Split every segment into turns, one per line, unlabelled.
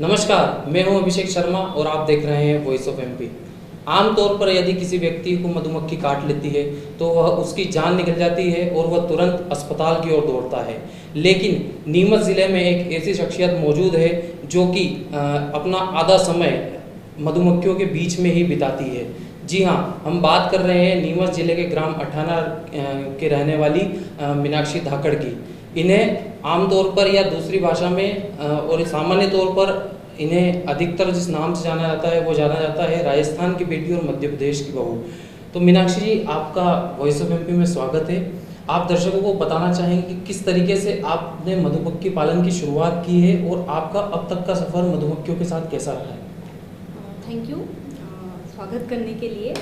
नमस्कार, मैं हूं अभिषेक शर्मा और आप देख रहे हैं वॉइस ऑफ एमपी। आमतौर पर यदि किसी व्यक्ति को मधुमक्खी काट लेती है तो वह उसकी जान निकल जाती है और वह तुरंत अस्पताल की ओर दौड़ता है। लेकिन नीमच ज़िले में एक ऐसी शख्सियत मौजूद है जो कि अपना आधा समय मधुमक्खियों के बीच में ही बिताती है। जी हाँ, हम बात कर रहे हैं नीमच ज़िले के ग्राम अठाना के रहने वाली मीनाक्षी धाकड़ की। इन्हें आमतौर पर या दूसरी भाषा में और सामान्य तौर पर इन्हें अधिकतर जिस नाम से जाना जाता है वो जाना जाता है राजस्थान की बेटी और मध्य प्रदेश की बहू। तो मीनाक्षी जी, आपका वॉइस ऑफ एमपी में स्वागत है। आप दर्शकों को बताना चाहेंगे कि किस तरीके से आपने मधुमक्खी पालन की शुरुआत की है और आपका अब तक का सफ़र मधुमक्खियों के साथ कैसा रहा है?
थैंक यू स्वागत करने के लिए।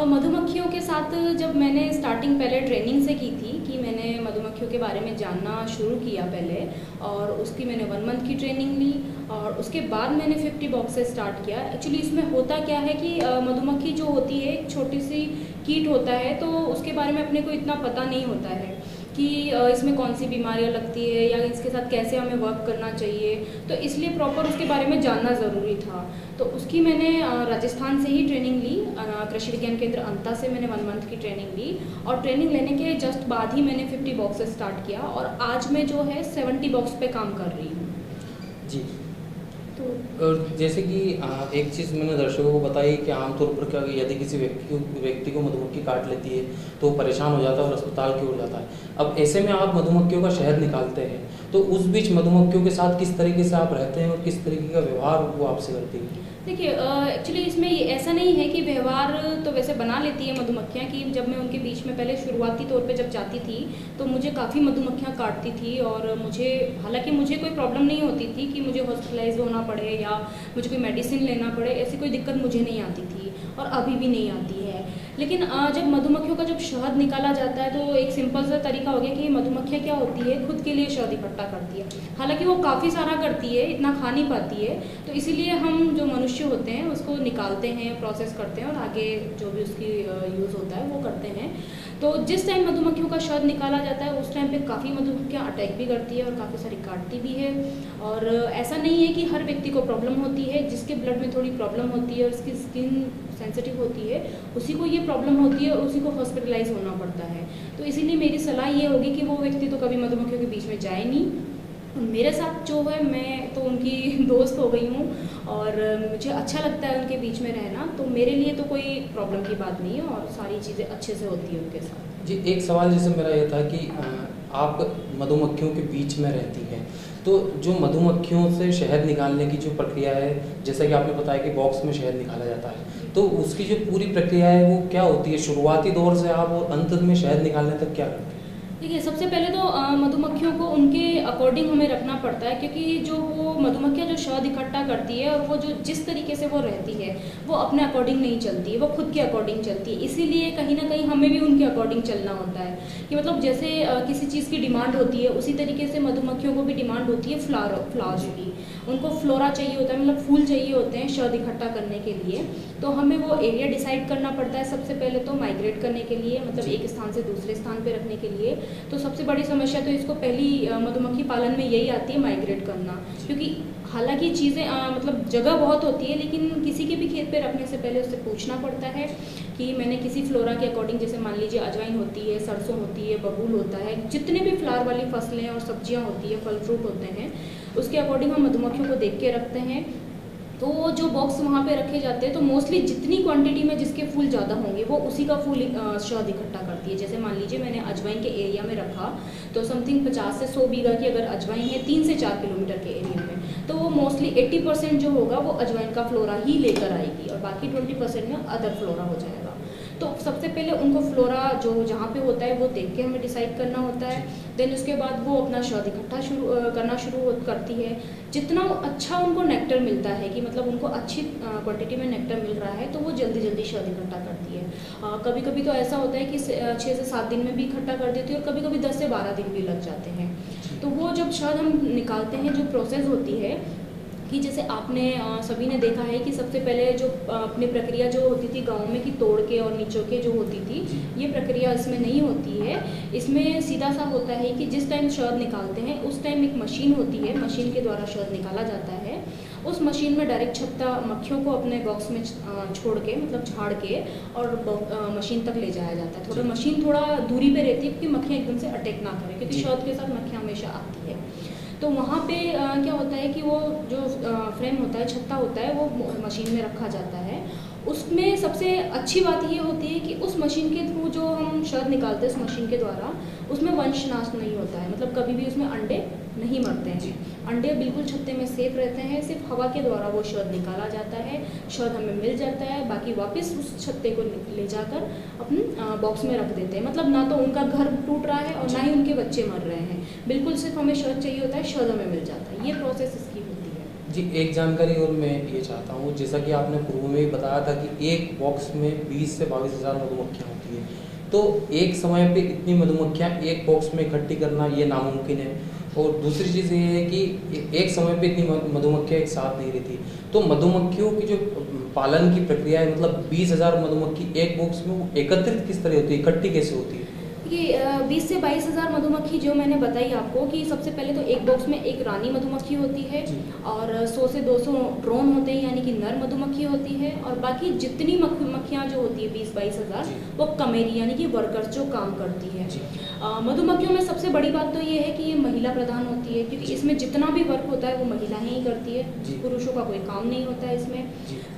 मधुमक्खियों के साथ जब मैंने स्टार्टिंग पहले ट्रेनिंग से की थी कि मैंने मधुमक्खियों के बारे में जानना शुरू किया पहले, और उसकी मैंने 1 मंथ की ट्रेनिंग ली और उसके बाद मैंने 50 बॉक्स से स्टार्ट किया। एक्चुअली इसमें होता क्या है कि मधुमक्खी जो होती है एक छोटी सी कीट होता है, तो उसके बारे में अपने को इतना पता नहीं होता है कि इसमें कौन सी बीमारियां लगती है या इसके साथ कैसे हमें वर्क करना चाहिए, तो इसलिए प्रॉपर उसके बारे में जानना ज़रूरी था। तो उसकी मैंने राजस्थान से ही ट्रेनिंग ली, कृषि विज्ञान केंद्र अंता से मैंने 1 मंथ की ट्रेनिंग ली और ट्रेनिंग लेने के जस्ट बाद ही मैंने 50 बॉक्स से स्टार्ट किया और आज मैं जो है 70 बॉक्स पे काम कर रही हूँ।
जी, और जैसे कि एक चीज़ मैंने दर्शकों को बताई कि आमतौर पर क्या यदि किसी व्यक्ति को मधुमक्खी काट लेती है तो वो परेशान हो जाता है और अस्पताल की ओर जाता है। अब ऐसे में आप मधुमक्खियों का शहद निकालते हैं, तो उस बीच मधुमक्खियों के साथ किस तरीके से आप रहते हैं और किस तरीके का व्यवहार वो आपसे करती है?
देखिए, एक्चुअली इसमें ऐसा नहीं है कि व्यवहार तो वैसे बना लेती है मधुमक्खियाँ कि जब मैं उनके बीच में पहले शुरुआती तौर पे जब जाती थी तो मुझे काफ़ी मधुमक्खियाँ काटती थी और हालांकि मुझे कोई प्रॉब्लम नहीं होती थी कि मुझे हॉस्पिटलाइज होना पड़े या मुझे कोई मेडिसिन लेना पड़े, ऐसी कोई दिक्कत मुझे नहीं आती थी और अभी भी नहीं आती है। लेकिन जब मधुमक्खियों का जब शहद निकाला जाता है तो एक सिंपल सा तरीका हो गया कि मधुमक्खियाँ क्या होती है खुद के लिए शहद इकट्ठा करती है। हालांकि वो काफ़ी सारा करती है, इतना खा नहीं पाती है, तो इसीलिए हम जो मनुष्य होते हैं उसको निकालते हैं, प्रोसेस करते हैं और आगे जो भी उसकी यूज़ होता है वो करते हैं। तो जिस टाइम मधुमक्खियों का शहद निकाला जाता है उस टाइम पे काफ़ी मधुमक्खियाँ अटैक भी करती है और काफ़ी सारी काटती भी है। और ऐसा नहीं है कि हर व्यक्ति को प्रॉब्लम होती है, जिसके ब्लड में थोड़ी प्रॉब्लम होती है और उसकी स्किन सेंसिटिव होती है उसी को ये प्रॉब्लम होती है और उसी को हॉस्पिटलाइज होना पड़ता है। तो इसीलिए मेरी सलाह ये होगी कि वो व्यक्ति तो कभी मधुमक्खियों के बीच में जाए नहीं। मेरे साथ जो है, मैं तो उनकी दोस्त हो गई हूँ और मुझे अच्छा लगता है उनके बीच में रहना, तो मेरे लिए तो कोई प्रॉब्लम की बात नहीं है और सारी चीज़ें अच्छे से होती है उनके साथ।
जी, एक सवाल जैसे मेरा ये था कि आप मधुमक्खियों के बीच में रहती हैं, तो जो मधुमक्खियों से शहद निकालने की जो प्रक्रिया है, जैसा कि आपने बताया कि बॉक्स में शहद निकाला जाता है, तो उसकी जो पूरी प्रक्रिया है वो क्या होती है? शुरुआती दौर से आप और अंत में शहद निकालने तक क्या करते हैं?
देखिए, सबसे पहले तो मधुमक्खियों को उनके अकॉर्डिंग हमें रखना पड़ता है, क्योंकि जो वो मधुमक्खियाँ जो शहद इकट्ठा करती है और वो जो जिस तरीके से वो रहती है वो अपने अकॉर्डिंग नहीं चलती है, वो खुद के अकॉर्डिंग चलती है। इसीलिए कहीं ना कहीं हमें भी उनके अकॉर्डिंग चलना होता है कि मतलब जैसे किसी चीज़ की डिमांड होती है उसी तरीके से मधुमक्खियों को भी डिमांड होती है फ्लावर्स की। उनको फ्लोरा चाहिए होता है, मतलब फूल चाहिए होते हैं शहद इकट्ठा करने के लिए। तो हमें वो एरिया डिसाइड करना पड़ता है सबसे पहले तो माइग्रेट करने के लिए, मतलब एक स्थान से दूसरे स्थान पे रखने के लिए। तो सबसे बड़ी समस्या तो इसको पहली मधुमक्खी पालन में यही आती है, माइग्रेट करना। क्योंकि हालांकि चीज़ें मतलब जगह बहुत होती है, लेकिन किसी के भी खेत पे रखने से पहले उससे पूछना पड़ता है कि मैंने किसी फ्लोरा के अकॉर्डिंग, जैसे मान लीजिए अजवाइन होती है, सरसों होती है, बबूल होता है, जितने भी फ्लावर वाली फसलें और सब्जियां होती है, फल फ्रूट होते हैं, उसके अकॉर्डिंग हम मधुमक्खियों को देख के रखते हैं। तो जो बॉक्स वहाँ पे रखे जाते हैं तो मोस्टली जितनी क्वांटिटी में जिसके फूल ज़्यादा होंगे वो उसी का फूल शहद इकट्ठा करती है। जैसे मान लीजिए मैंने अजवाइन के एरिया में रखा तो समथिंग 50 से 100 बीघा की अगर अजवाइन है 3 से 4 किलोमीटर के एरिया में, तो वो मोस्टली 80% जो होगा वो अजवाइन का फ्लोरा ही लेकर आएगी और बाकी 20% में अदर फ्लोरा हो जाएगा। तो सबसे पहले उनको फ्लोरा जो जहाँ पे होता है वो देख के हमें डिसाइड करना होता है। देन उसके बाद वो अपना शहद इकट्ठा करना शुरू करती है। जितना अच्छा उनको नेक्टर मिलता है कि मतलब उनको अच्छी क्वांटिटी में नेक्टर मिल रहा है तो वो जल्दी जल्दी शहद इकट्ठा करती है। कभी कभी तो ऐसा होता है कि 6 से 7 दिन में भी इकट्ठा कर देती है और कभी कभी 10 से 12 दिन भी लग जाते हैं। तो वो जब शहद हम निकालते हैं जो प्रोसेस होती है कि जैसे आपने सभी ने देखा है कि सबसे पहले जो अपनी प्रक्रिया जो होती थी गाँव में कि तोड़ के और निचो के जो होती थी, ये प्रक्रिया इसमें नहीं होती है। इसमें सीधा सा होता है कि जिस टाइम शहद निकालते हैं उस टाइम एक मशीन होती है, मशीन के द्वारा शहद निकाला जाता है। उस मशीन में डायरेक्ट छत्ता मक्खियों को अपने बॉक्स में छोड़ के मतलब झाड़ के और मशीन तक ले जाया जाता है। थोड़ा मशीन थोड़ा दूरी पे रहती है क्योंकि मक्खियाँ एकदम से अटैक ना करें, क्योंकि शहद के साथ मक्खियाँ हमेशा आती है। तो वहाँ पे क्या होता है कि वो जो फ्रेम होता है, छत्ता होता है, वो मशीन में रखा जाता है। उसमें सबसे अच्छी बात ये होती है कि उस मशीन के थ्रू जो हम शहद निकालते हैं, उस मशीन के द्वारा उसमें वंशनाश नहीं होता है, मतलब कभी भी उसमें अंडे नहीं मरते हैं। अंडे बिल्कुल छत्ते में सेफ रहते हैं, सिर्फ हवा के द्वारा वो शहद निकाला जाता है, शहद हमें मिल जाता है, बाकी वापस उस छत्ते को ले जाकर अपने बॉक्स में रख देते हैं। मतलब ना तो उनका घर टूट रहा है और ना ही उनके बच्चे मर रहे हैं, बिल्कुल सिर्फ हमें शहद चाहिए होता है, शहद हमें मिल जाता है। ये प्रोसेस इसकी होती है।
जी, एक जानकारी और मैं ये चाहता हूँ, जैसा कि आपने पूर्व में भी बताया था कि एक बॉक्स में 20 से 22 हज़ार मधुमक्खियाँ होती हैं, तो एक समय पे इतनी मधुमक्खियाँ एक बॉक्स में इकट्ठी करना ये नामुमकिन है। और दूसरी चीज़ ये है कि एक समय पे इतनी मधुमक्खियाँ एक साथ नहीं रहती, तो मधुमक्खियों की जो पालन की प्रक्रिया है, मतलब 20,000 मधुमक्खी एक बॉक्स में वो एकत्रित किस तरह होती है, इकट्ठी कैसे होती है?
ये 20 से 22 हज़ार मधुमक्खी जो मैंने बताई आपको कि सबसे पहले तो एक बॉक्स में एक रानी मधुमक्खी होती है और 100 से 200 ड्रोन होते हैं, यानी कि नर मधुमक्खी होती है, और बाकी जितनी मधुमक्खियाँ जो होती है 20-22 हज़ार वो कमेरी यानी कि वर्कर्स जो काम करती है। मधुमक्खियों में सबसे बड़ी बात तो ये है कि ये महिला प्रधान होती है, क्योंकि इसमें जितना भी वर्क होता है वो महिलाएं ही करती है, पुरुषों का कोई काम नहीं होता है इसमें।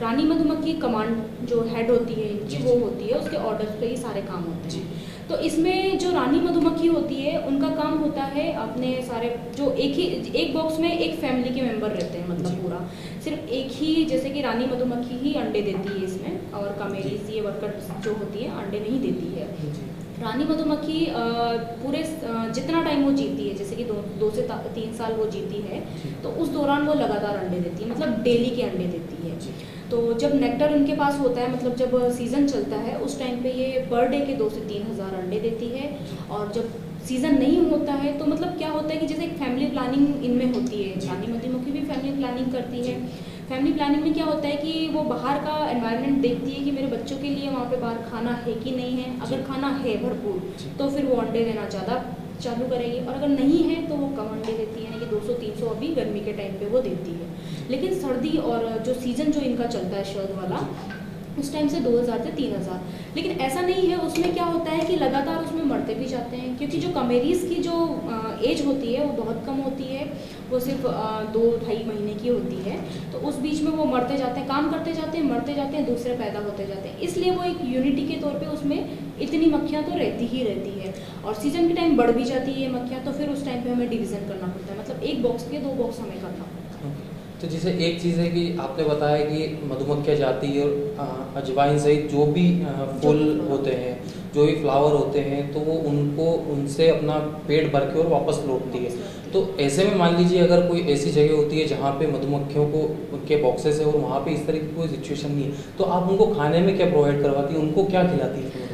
रानी मधुमक्खी कमांड जो हेड होती है इनकी वो होती है, उसके ऑर्डर्स पे ही सारे काम होते हैं। तो इसमें जो रानी मधुमक्खी होती है उनका काम होता है अपने सारे जो एक बॉक्स में एक फैमिली के मेंबर रहते हैं, मतलब पूरा सिर्फ एक ही, जैसे कि रानी मधुमक्खी ही अंडे देती है इसमें, और कमेरीज ये वर्कर जो होती है अंडे नहीं देती है। रानी मधुमक्खी पूरे जितना टाइम वो जीती है, जैसे कि 2 से 3 साल वो जीती है, तो उस दौरान वो लगातार अंडे देती है, मतलब डेली के अंडे देती है। तो जब नेक्टर उनके पास होता है, मतलब जब सीज़न चलता है उस टाइम पे ये पर डे के 2 से 3 हज़ार अंडे देती है। और जब सीज़न नहीं होता है तो मतलब क्या होता है कि जैसे एक फैमिली प्लानिंग इनमें होती है, रानी मधुमक्खी भी फैमिली प्लानिंग करती है। फैमिली प्लानिंग में क्या होता है कि वो बाहर का एनवायरनमेंट देखती है कि मेरे बच्चों के लिए वहाँ पे बाहर खाना है कि नहीं है। अगर खाना है भरपूर तो फिर वो अंडे देना ज़्यादा चालू करेगी, और अगर नहीं है तो वो कम अंडे देती है, यानी कि 200-300 अभी गर्मी के टाइम पे वो देती है। लेकिन सर्दी और जो सीज़न जो इनका चलता है शहद वाला, उस टाइम से 2000 से 3000। लेकिन ऐसा नहीं है, उसमें क्या होता है कि लगातार उसमें मरते भी जाते हैं, क्योंकि जो कमेरीज की जो एज होती है वो बहुत कम होती है, वो सिर्फ 2-2.5 महीने की होती है। तो उस बीच में वो मरते जाते हैं, काम करते जाते हैं, मरते जाते हैं, दूसरे पैदा होते जाते हैं। इसलिए वो एक यूनिटी के तौर पे उसमें इतनी मक्खियाँ तो रहती ही रहती है, और सीजन के टाइम बढ़ भी जाती है ये मक्खियाँ, तो फिर उस टाइम पे हमें डिवीज़न करना पड़ता है, मतलब एक बॉक्स के 2 बॉक्स हमें करना पड़ता है।
तो जैसे एक चीज़ है कि आपने बताया कि मधुमक्खियाँ जाती है और अजवाइन सहित जो भी फूल होते हैं, जो भी फ्लावर होते हैं, तो वो उनसे अपना पेट भर के और वापस लौटती है। तो ऐसे में मान लीजिए अगर कोई ऐसी जगह होती है जहाँ पे मधुमक्खियों को उनके बॉक्सेस है और वहाँ पे इस तरह की कोई सिचुएशन नहीं है, तो आप उनको खाने में क्या प्रोवाइड करवाती है, उनको क्या खिलाती है?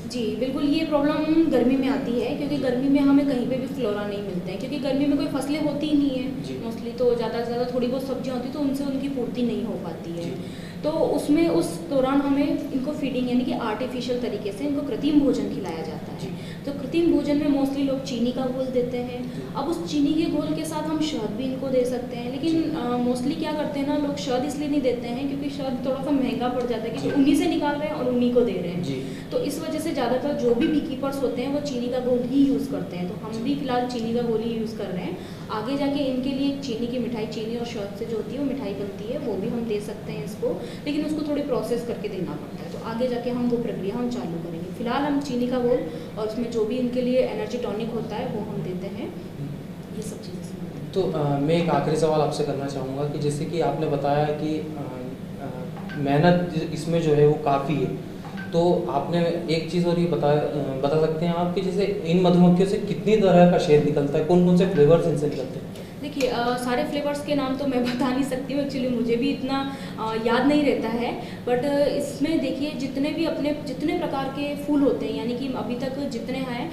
जी बिल्कुल, ये प्रॉब्लम गर्मी में आती है, क्योंकि गर्मी में हमें कहीं पे भी फ्लोरा नहीं मिलते हैं, क्योंकि गर्मी में कोई फसलें होती ही नहीं है मोस्टली, तो ज़्यादा से ज़्यादा थोड़ी बहुत सब्जियां होती, तो उनसे उनकी पूर्ति नहीं हो पाती है। तो उसमें उस दौरान हमें इनको फीडिंग यानी कि आर्टिफिशियल तरीके से इनको कृत्रिम भोजन खिलाया जाता है। तो कृत्रिम भोजन में मोस्टली लोग चीनी का घोल देते हैं। अब उस चीनी के घोल के साथ हम शहद भी इनको दे सकते हैं, लेकिन मोस्टली क्या करते हैं ना लोग, शहद इसलिए नहीं देते हैं क्योंकि शहद थोड़ा सा महंगा पड़ जाता है, क्योंकि उन्हीं से निकाल रहे हैं और उन्हीं को दे रहे हैं। तो इस वजह से ज़्यादातर जो भी बीकीपर्स होते हैं वो चीनी का घोल ही यूज़ करते हैं। तो हम भी फिलहाल चीनी का घोल ही यूज़ कर रहे हैं। आगे जाके इनके लिए चीनी की मिठाई, चीनी और शहद से जो होती है वो मिठाई बनती है, वो भी हम दे सकते हैं इसको, लेकिन उसको थोड़ी प्रोसेस करके देना पड़ता है। तो आगे जाके हम वो प्रक्रिया हम चालू करेंगे। फिलहाल हम चीनी का घोल और उसमें जो भी इनके लिए एनर्जी टॉनिक होता है वो हम देते हैं, ये सब चीज़ें।
तो मैं एक आखिरी सवाल आपसे करना चाहूँगा कि जैसे कि आपने बताया कि मेहनत इसमें जो है वो काफ़ी है, तो आपने एक चीज़ और ये बता सकते हैं आप कि जैसे इन मधुमक्खियों से कितनी तरह का शहद निकलता है, कौन कौन से फ्लेवर्स इनसे निकलते हैं?
देखिए सारे फ्लेवर्स के नाम तो मैं बता नहीं सकती हूँ, एक्चुअली मुझे भी इतना याद नहीं रहता है। बट इसमें देखिए जितने प्रकार के फूल होते हैं, यानी कि अभी तक जितने हैं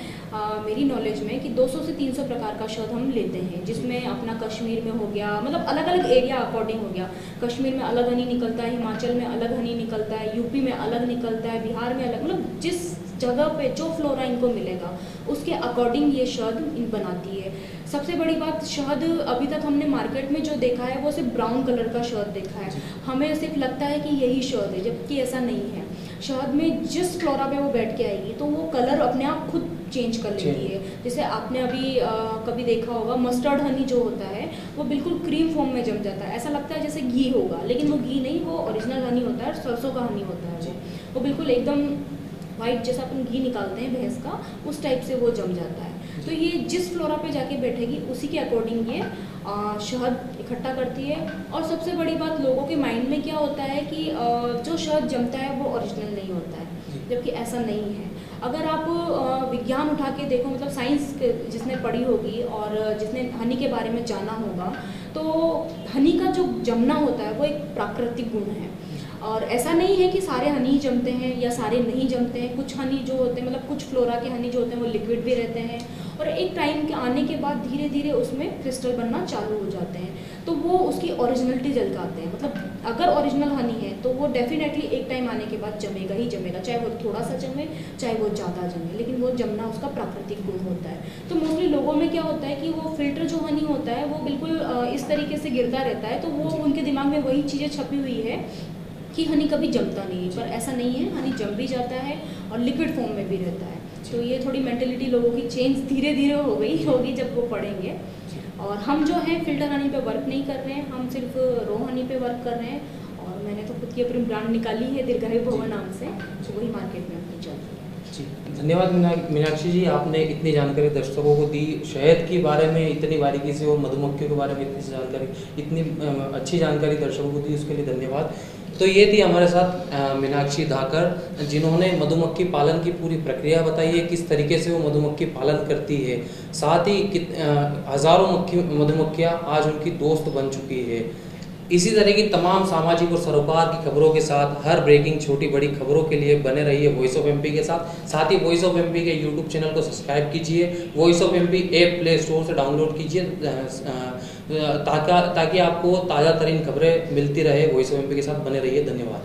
मेरी नॉलेज में कि 200 से 300 प्रकार का शहद हम लेते हैं, जिसमें अपना कश्मीर में हो गया, मतलब अलग अलग एरिया अकॉर्डिंग हो गया। कश्मीर में अलग हनी निकलता है, हिमाचल में अलग हनी निकलता है, यूपी में अलग निकलता है, बिहार में अलग, मतलब जिस जगह पे जो फ्लोरा इनको मिलेगा उसके अकॉर्डिंग ये शहद इन बनाती है। सबसे बड़ी बात, शहद अभी तक हमने मार्केट में जो देखा है वो सिर्फ ब्राउन कलर का शहद देखा है, हमें सिर्फ लगता है कि यही शहद है, जबकि ऐसा नहीं है। शहद में जिस फ्लोरा पे वो बैठ के आएगी तो वो कलर अपने आप खुद चेंज कर लेती है। जैसे आपने अभी कभी देखा होगा मस्टर्ड हनी जो होता है वो बिल्कुल क्रीम फॉर्म में जम जाता है, ऐसा लगता है जैसे घी होगा, लेकिन वो घी नहीं, वो ओरिजिनल हनी होता है, सरसों का हनी होता है वो बिल्कुल एकदम वाइट, जैसा अपन घी निकालते हैं भैंस का, उस टाइप से वो जम जाता है। तो ये जिस फ्लोरा पे जाके बैठेगी उसी के अकॉर्डिंग ये शहद इकट्ठा करती है। और सबसे बड़ी बात, लोगों के माइंड में क्या होता है कि जो शहद जमता है वो ओरिजिनल नहीं होता है, जबकि ऐसा नहीं है। अगर आप विज्ञान उठा के देखो, मतलब साइंस जिसने पढ़ी होगी और जिसने हनी के बारे में जाना होगा, तो हनी का जो जमना होता है वो एक प्राकृतिक गुण है। और ऐसा नहीं है कि सारे हनी जमते हैं या सारे नहीं जमते हैं। कुछ हनी जो होते हैं, मतलब कुछ फ्लोरा के हनी जो होते हैं वो लिक्विड भी रहते हैं, और एक टाइम के आने के बाद धीरे धीरे उसमें क्रिस्टल बनना चालू हो जाते हैं, तो वो उसकी ओरिजिनलिटी झलकाते हैं। मतलब अगर ओरिजिनल हनी है तो वो डेफिनेटली एक टाइम आने के बाद जमेगा ही जमेगा, चाहे वो थोड़ा सा जमे चाहे वो ज़्यादा जमे, लेकिन वो जमना उसका प्राकृतिक गुण होता है। तो मोस्टली लोगों में क्या होता है कि वो फिल्टर जो हनी होता है वो बिल्कुल इस तरीके से गिरता रहता है, तो वो उनके दिमाग में वही चीज़ें छपी हुई है कि हनी कभी जमता नहीं है, पर ऐसा नहीं है, हनी जम भी जाता है और लिक्विड फॉर्म में भी रहता है। तो ये थोड़ी मेंटेलिटी लोगों की चेंज धीरे धीरे होगी जब वो पढ़ेंगे। और हम जो है फिल्टर हनी पे वर्क नहीं कर रहे हैं, हम सिर्फ रो हनी पे वर्क कर रहे हैं, और मैंने तो खुद की अपनी ब्रांड निकाली है दीर्घायु भवन नाम से, तो वही मार्केट में अपनी चल रही है।
जी, धन्यवाद मीनाक्षी जी, आपने इतनी जानकारी दर्शकों को दी, शहद के बारे में इतनी बारीकी से और मधुमक्खियों के बारे में इतनी अच्छी जानकारी दर्शकों को दी, उसके लिए धन्यवाद। तो ये थी हमारे साथ मीनाक्षी धाकर, जिन्होंने मधुमक्खी पालन की पूरी प्रक्रिया बताई है, किस तरीके से वो मधुमक्खी पालन करती है। साथ ही हज़ारों मधुमक्खियाँ आज उनकी दोस्त बन चुकी है। इसी तरह की तमाम सामाजिक और सरोकार की खबरों के साथ हर ब्रेकिंग छोटी बड़ी खबरों के लिए बने रहिए वॉइस ऑफ एमपी के साथ ही वॉइस ऑफ एमपी के यूट्यूब चैनल को सब्सक्राइब कीजिए, voice of MP app play store से डाउनलोड कीजिए, ताकि आपको ताज़ा तरीन खबरें मिलती रहे। वॉइस ऑफ एमपी के साथ बने रहिए। धन्यवाद।